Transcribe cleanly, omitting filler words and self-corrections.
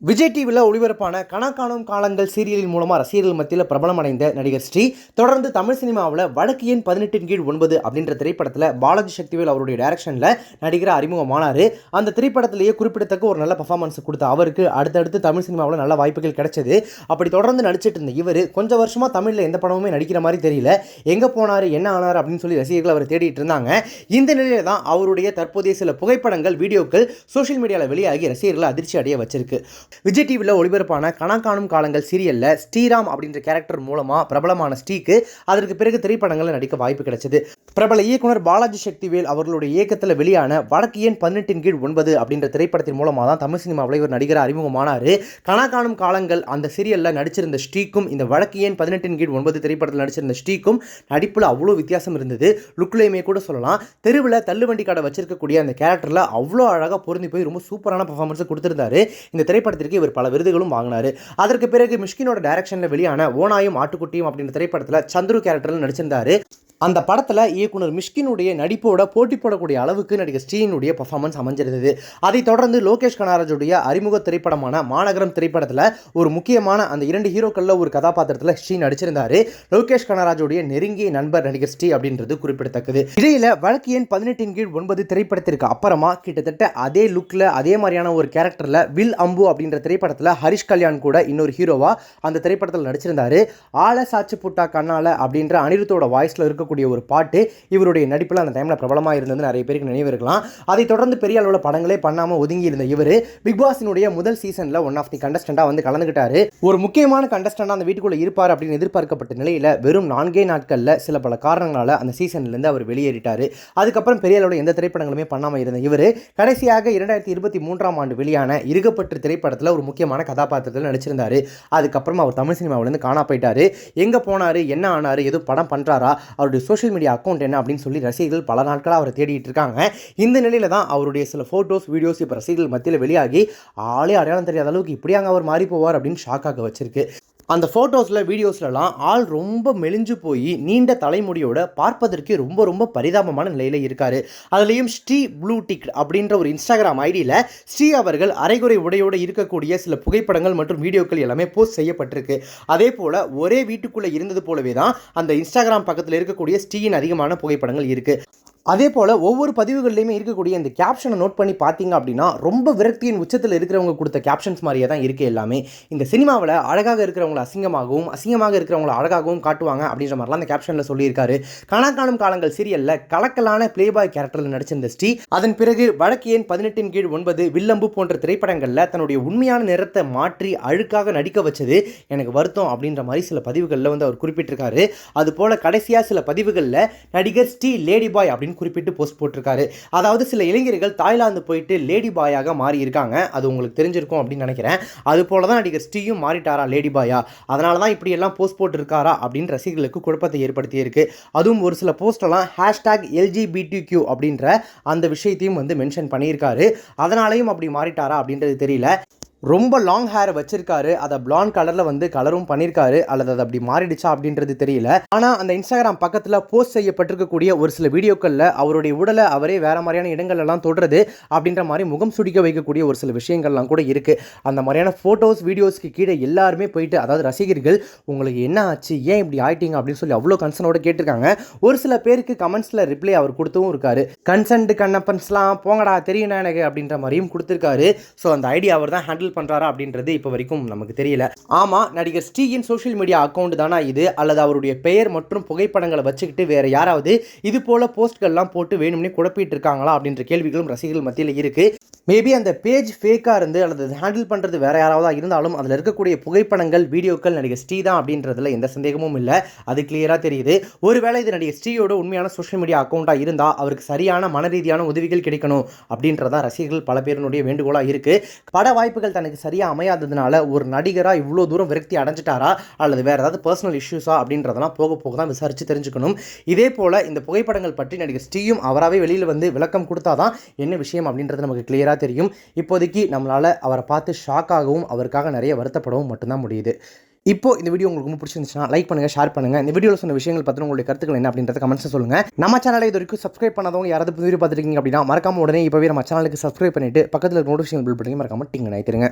விஜய் டிவியில் ஒளிபரப்பான கணக்காணும் காலங்கள் சீரியலின் மூலமாக ரசிகர்கள் மத்தியில் பிரபலமடைந்த நடிகர் ஸ்ரீ தொடர்ந்து தமிழ் சினிமாவில் வழக்கு எண் 18/9 அப்படின்ற திரைப்படத்தில் பாலாஜி சக்திவேல் அவருடைய டைரக்ஷனில் நடிகராக அறிமுகமானார். அந்த திரைப்படத்திலேயே குறிப்பிடத்தக்க ஒரு நல்ல பர்ஃபார்மன்ஸ் கொடுத்த அவருக்கு அடுத்தடுத்து தமிழ் சினிமாவில் நல்ல வாய்ப்புகள் கிடைச்சது. அப்படி தொடர்ந்து நடிச்சிட்டு இருந்த இவர் கொஞ்சம் வருஷமாக தமிழில் எந்த படமுமே நடிக்கிற மாதிரி தெரியல. எங்கே போனார் என்ன ஆனார் அப்படின்னு சொல்லி ரசிகர்கள் அவர் தேடிட்டு இருந்தாங்க. இந்த நிலையில் தான் அவருடைய தற்போதைய சில புகைப்படங்கள் வீடியோக்கள் சோஷியல் மீடியாவில் வெளியாகி ரசிகர்களை அதிர்ச்சி அடைய வச்சிருக்கு. விஜய் டிவியில் ஒளிபரப்பான கணக்காணும் காலங்கள் சீரியலில் ஸ்ரீராம் அப்படின்ற கேரக்டர் மூலமாக பிரபலமான ஸ்ரீக்கு அதற்கு பிறகு திரைப்படங்களில் நடிக்க வாய்ப்பு கிடைச்சது. பிரபல இயக்குனர் பாலாஜி சக்திவேல் அவர்களுடைய இயக்கத்தில் வெளியான வழக்கு எண் 18/9 அப்படின்ற திரைப்படத்தின் மூலமாக தான் தமிழ் சினிமாவில் இவர் நடிகராக அறிமுகமானார். கணக்காணும் காலங்கள் அந்த சீரியலில் நடிச்சிருந்த ஸ்ரீக்கும் இந்த வழக்கு எண் 18/9 திரைப்படத்தில் நடிச்சிருந்த ஸ்ரீக்கும் நடிப்பில் அவ்வளோ வித்தியாசம் இருந்தது. லுக்லேயுமே கூட சொல்லலாம். தெருவில் தள்ளுவண்டி கடை வச்சிருக்கக்கூடிய அந்த கேரக்டரில் அவ்வளோ அழகாக பொருந்தி போய் ரொம்ப சூப்பரான பர்ஃபார்மன்ஸை கொடுத்திருந்தாரு. இந்த திரைப்படத்திற்கு இவர் பல விருதுகளும் வாங்கினார். அதற்கு பிறகு மிஷ்கினோட டைரக்ஷனில் வெளியான ஓனாயும் ஆட்டுக்குட்டியும் அப்படின்ற திரைப்படத்தில் சந்துரு கேரக்டரில் நடிச்சிருந்தார். அந்த படத்தில் இயக்குனர் மிஷ்கினுடைய நடிப்போட போட்டி போடக்கூடிய அளவுக்கு நடிகர் ஸ்ரீனுடைய பர்ஃபார்மன்ஸ் அமைஞ்சிருந்தது. அதைத் தொடர்ந்து லோகேஷ் கனகராஜுடைய அறிமுக திரைப்படமான மாநகரம் திரைப்படத்தில் ஒரு முக்கியமான அந்த 2 ஹீரோக்களில் ஒரு கதாபாத்திரத்தில் ஸ்ரீ நடிச்சிருந்தார். லோகேஷ் கனகராஜுடைய நெருங்கிய நண்பர் நடிகர் ஸ்ரீ அப்படின்றது குறிப்பிடத்தக்கது. இடையில வழக்கு எண் 18/9 திரைப்படத்திற்கு அப்புறமா கிட்டத்தட்ட அதே லுக்கில் அதே மாதிரியான ஒரு கேரக்டரில் வில் அம்பு அப்படின்ற திரைப்படத்தில் ஹரிஷ் கல்யாண் கூட இன்னொரு ஹீரோவா அந்த திரைப்படத்தில் நடிச்சிருந்தார். ஆல சாச்சு புட்டா கண்ணால அப்படின்ற அனிருத்தோட வாய்ஸில் இருக்கக்கூடிய ஒரு பாட்டு இவருடைய நடிப்பில் அந்த டைமில் பிரபலமாக இருந்தது நிறைய பேருக்கு நினைவு இருக்கலாம். அதைத் தொடர்ந்து பெரிய அளவில் படங்களே பண்ணாமல் ஒதுங்கி இருந்த இவர் பிக் பாஸினுடைய முதல் சீசனில் ஒன் ஆஃப் தி கண்டஸ்டண்டாக வந்து கலந்துக்கிட்டாரு. ஒரு முக்கியமான கண்டஸ்டண்டாக அந்த வீட்டுக்குள்ளே இருப்பார் அப்படின்னு எதிர்பார்க்கப்பட்ட நிலையில் வெறும் 4 நாட்களில் சில பல காரணங்களால் அந்த சீசன்லேருந்து அவர் வெளியேறிட்டார். அதுக்கப்புறம் பெரிய அளவில் எந்த திரைப்படங்களுமே பண்ணாமல் இருந்த இவர் கடைசியாக 2023ஆம் ஆண்டு வெளியான இருகப்பற்று திரைப்படத்தில் ஒரு முக்கியமான கதாபாத்திரத்தில் நடிச்சிருந்தார். அதுக்கப்புறம் அவர் தமிழ் சினிமாவிலேருந்து காணா போயிட்டார். எங்கே போனார் என்ன ஆனார் எதுவும் படம் பண்ணுறாரா அவருடைய சோஷியல் மீடியா அக்கௌண்ட் என்ன அப்படின்னு சொல்லி ரசிகர்கள் பல நாட்களாக அவரை தேடிட்டு இருக்காங்க. இந்த நிலையில தான் அவருடைய சில ஃபோட்டோஸ் வீடியோஸ் இப்போ ரசிகர்கள் மத்தியில் வெளியாகி ஆளே அடையாளம் தெரியாத அளவுக்கு இப்படியாங்க அவர் மாறி போவார் அப்படின்னு ஷாக்காக வச்சிருக்கு. அந்த ஃபோட்டோஸில் வீடியோஸ்லலாம் ஆள் ரொம்ப மெலிஞ்சு போய் நீண்ட தலைமுடியோட பார்ப்பதற்கு ரொம்ப ரொம்ப பரிதாபமான நிலையில் இருக்கார். அதுலேயும் ஸ்ரீ ப்ளூ டிக் அப்படின்ற ஒரு இன்ஸ்டாகிராம் ஐடியில் ஸ்ரீ அவர்கள் அரைகுறை உடையோடு இருக்கக்கூடிய சில புகைப்படங்கள் மற்றும் வீடியோக்கள் எல்லாமே போஸ்ட் செய்யப்பட்டிருக்கு. அதே போல் ஒரே வீட்டுக்குள்ளே இருந்தது போலவே தான் அந்த இன்ஸ்டாகிராம் பக்கத்தில் இருக்கக்கூடிய ஸ்ரீயின் அதிகமான புகைப்படங்கள் இருக்குது. அதே போல் ஒவ்வொரு பதிவுகள்லையுமே இருக்கக்கூடிய இந்த கேப்ஷனை நோட் பண்ணி பார்த்தீங்க அப்படின்னா ரொம்ப விரக்தியின் உச்சத்தில் இருக்கிறவங்க கொடுத்த கேப்ஷன்ஸ் மாதிரியே தான் இருக்குது எல்லாமே. இந்த சினிமாவில் அழகாக இருக்கிறவங்களை அசிங்கமாகவும் அசிங்கமாக இருக்கிறவங்களை அழகாகவும் காட்டுவாங்க அப்படின்ற மாதிரிலாம் அந்த கேப்ஷனில் சொல்லியிருக்காரு. கணக்காணும் காலங்கள் சீரியலில் கலக்கலான பிளேபாய் கேரக்டரில் நடிச்சிருந்த ஸ்ரீ அதன் பிறகு வழக்கு எண் 18/9 வில்லம்பு போன்ற திரைப்படங்களில் தன்னுடைய உண்மையான நிறத்தை மாற்றி அழுக்காக நடிக்க வச்சது எனக்கு வருத்தம் அப்படின்ற மாதிரி சில பதிவுகளில் வந்து அவர் குறிப்பிட்டிருக்காரு. அதுபோல் கடைசியாக சில பதிவுகளில் நடிகர் ஸ்ரீ லேடி பாய் அப்படின்னு குறிப்பிட்டு போஸ்ட் போட்டிருக்காரு. அதாவது சில இளைஞர்கள் தாய்லாந்து போயிட்டு லேடி பாயாக மாறி இருக்காங்க. அது உங்களுக்கு தெரிஞ்சிருக்கும் அப்படின்னு நினைக்கிறேன். அது போல தான் நடிகர் ஸ்ரீயும் மாறிட்டாரா லேடி பாயா, அதனால தான் இப்படி எல்லாம் போஸ்ட் போட்டிருக்காரா அப்படின்னு ரசிகர்களுக்கு குழப்பத்தை ஏற்படுத்தி இருக்கு. அதுவும் ஒரு சில போஸ்டெல்லாம் #LGBTQ அப்படின்ற அந்த விஷயத்தையும் வந்து மென்ஷன் பண்ணியிருக்காரு. அதனாலையும் அப்படி மாறிட்டாரா அப்படின்றது தெரியல. ரொம்ப லாங் ஹேர் வச்சிருக்காரு, அதை பிளாண்ட் கலரில் வந்து கலரும் பண்ணியிருக்காரு, அல்லது அது அப்படி மாறிடுச்சா அப்படின்றது தெரியல. ஆனால் அந்த இன்ஸ்டாகிராம் பக்கத்தில் போஸ்ட் செய்யப்பட்டிருக்கக்கூடிய ஒரு சில வீடியோக்களில் அவருடைய உடலை அவரே வேறு மாதிரியான இடங்கள்லாம் தொடுறது அப்படின்ற மாதிரி முகம் சுடிக்க வைக்கக்கூடிய ஒரு சில விஷயங்கள்லாம் கூட இருக்குது. அந்த மாதிரியான ஃபோட்டோஸ் வீடியோஸ்க்கு கீழே எல்லாருமே போயிட்டு அதாவது ரசிகர்கள் உங்களுக்கு என்ன ஆச்சு ஏன் இப்படி ஆயிட்டீங்க அப்படின்னு சொல்லி அவ்வளோ கன்சர்னோட கேட்டிருக்காங்க. ஒரு சில பேருக்கு கமெண்ட்ஸில் ரிப்ளை அவர் கொடுத்தும் இருக்காரு. கன்சென்ட் கண்ணப்பன்ஸ்லாம் போங்கடா தெரியும் எனக்கு அப்படின்ற மாதிரியும் கொடுத்துருக்காரு. ஸோ அந்த ஐடியா அவர் தான் ஹேண்டில் பண்றாரா அப்படின்றது இப்போ வரைக்கும் நமக்கு தெரியல. ஆமா, நடிகர் ஸ்ரீயின் சோஷியல் மீடியா அக்கௌண்ட் தானா இது, அல்லது அவருடைய பெயர் மற்றும் புகைப்படங்களை வச்சுக்கிட்டு வேற யாராவது இது போல போஸ்ட்கள்லாம் போட்டு வேணும்னே குழப்பிட்டு இருக்காங்களா அப்படின்ற கேள்விகளும் ரசிகர்கள் மத்தியில் இருக்கு. மேபி அந்த பேஜ் ஃபேக்காக இருந்து அல்லது ஹேண்டில் பண்ணுறது வேறு யாராவது இருந்தாலும் அதில் இருக்கக்கூடிய புகைப்படங்கள் வீடியோக்கள் நடிகர் ஸ்ரீ தான் அப்படின்றதுல எந்த சந்தேகமும் இல்லை. அது கிளியராக தெரியுது. ஒருவேளை இது நடிகர் ஸ்ரீயோட உண்மையான சோஷியல் மீடியா அக்கௌண்ட்டாக இருந்தால் அவருக்கு சரியான மன ரீதியான உதவிகள் கிடைக்கணும் அப்படின்றதான் ரசிகர்கள் பல பேருடைய வேண்டுகோளாக இருக்குது. பட வாய்ப்புகள் தனக்கு சரியாக அமையாததுனால ஒரு நடிகராக இவ்வளோ தூரம் விரக்தி அடைஞ்சிட்டாரா அல்லது வேறு ஏதாவது பர்சனல் இஷ்யூஸா அப்படின்றதெல்லாம் போக போக தான் விசாரித்து தெரிஞ்சுக்கணும். இதே போல் இந்த புகைப்படங்கள் பற்றி நடிகர் ஸ்ரீயும் அவராகவே வெளியில் வந்து விளக்கம் கொடுத்தாதான் என்ன விஷயம் அப்படின்றது நமக்கு கிளியராக தெரியும். இப்போதைக்கு நம்மளால் அவரை பார்த்து ஷாக் ஆகவும் அவருக்காக நிறைய வருத்தப்படவும் மட்டும்தான் முடியுது. இப்போ இந்த வீடியோ உங்களுக்கு ரொம்ப பிடிச்சிருந்துச்சுன்னா லைக் பண்ணுங்க, ஷேர் பண்ணுங்க. இந்த வீடியோவில் சொன்ன விஷயங்கள் பற்றி உங்களுடைய கருத்துக்கள் என்ன அப்படின்றத கமெண்ட்ஸ் சொல்லுங்க. நம்ம சேனலை இது வரைக்கும் சப்ஸ்கிரைப் பண்ணாதவங்க யாராவது வீடியோ பார்த்துருக்கீங்க அப்படின்னா மறக்காம உடனே இப்போவே நம்ம சேனலுக்கு சப்ஸ்கிரைப் பண்ணிட்டு பக்கத்தில் இருக்க நோட்டிஃபிகேஷன் பில் பண்ணி மறக்காம டிங் நினைத்துருங்க.